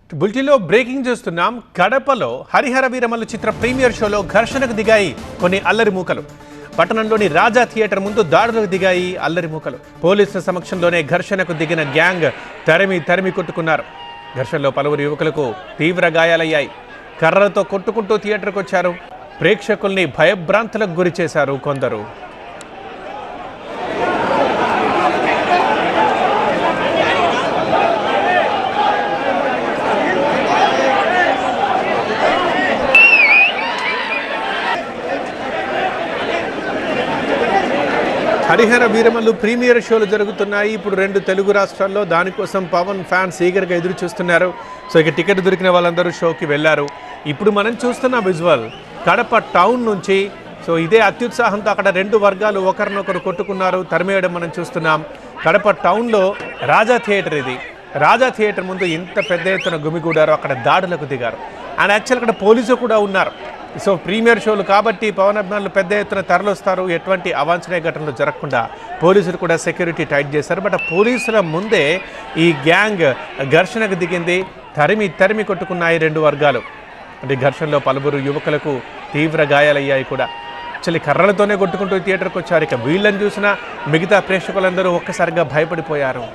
బుల్టిలో breaking చేస్తున్నాం. కడపలో హరిహర వీరమల్లు చిత్ర premier షోలో ఘర్షణకు దిగాయి కొన్ని అల్లరి మూకలు. పట్టణంలోని రాజా థియేటర్ ముందు దాడులకు దిగాయి అల్లరి మూకలు. పోలీసుల సమక్షంలోనే ఘర్షణకు దిగిన గ్యాంగ్ తరిమి కొట్టుకున్నారు. ఘర్షణలో పలువురు యువకులకు తీవ్ర గాయాలయ్యాయి. కర్రలతో కొట్టుకుంటూ థియేటర్కు వచ్చారు. ప్రేక్షకుల్ని భయభ్రాంతులకు గురి చేశారు కొందరు. హరిహర వీరమల్లు ప్రీమియర్ షోలు జరుగుతున్నాయి. ఇప్పుడు 2 తెలుగు రాష్ట్రాల్లో. దానికోసం పవన్ ఫ్యాన్స్ ఈగర్గా ఎదురు చూస్తున్నారు. సో ఇక టికెట్ దొరికిన వాళ్ళందరూ షోకి వెళ్ళారు. ఇప్పుడు మనం చూస్తున్న విజువల్ కడప టౌన్ నుంచి. సో ఇదే అత్యుత్సాహంతో అక్కడ 2 వర్గాలు ఒకరినొకరు కొట్టుకున్నారు, తరిమేయడం మనం చూస్తున్నాం. కడప టౌన్లో రాజా థియేటర్ ఇది. రాజా థియేటర్ ముందు ఇంత పెద్ద ఎత్తున గుమిగూడారు. అక్కడ దాడులకు దిగారు. అండ్ యాక్చువల్ అక్కడ పోలీసులు కూడా ఉన్నారు. సో ప్రీమియర్ షోలు కాబట్టి పవన్ అభిమానులు పెద్ద ఎత్తున తరలిస్తారు. ఎటువంటి అవాంఛనీయ ఘటనలు జరగకుండా పోలీసులు కూడా సెక్యూరిటీ టైట్ చేశారు. బట్ పోలీసుల ముందే ఈ గ్యాంగ్ ఘర్షణకు దిగింది. తరిమి కొట్టుకున్నాయి 2 వర్గాలు. అంటే ఘర్షణలో పలువురు యువకులకు తీవ్ర గాయాలయ్యాయి కూడా. యాక్చువల్లీ కర్రలతోనే కొట్టుకుంటూ థియేటర్కి వచ్చారు. ఇక వీళ్ళని చూసిన మిగతా ప్రేక్షకులందరూ ఒక్కసారిగా భయపడిపోయారు.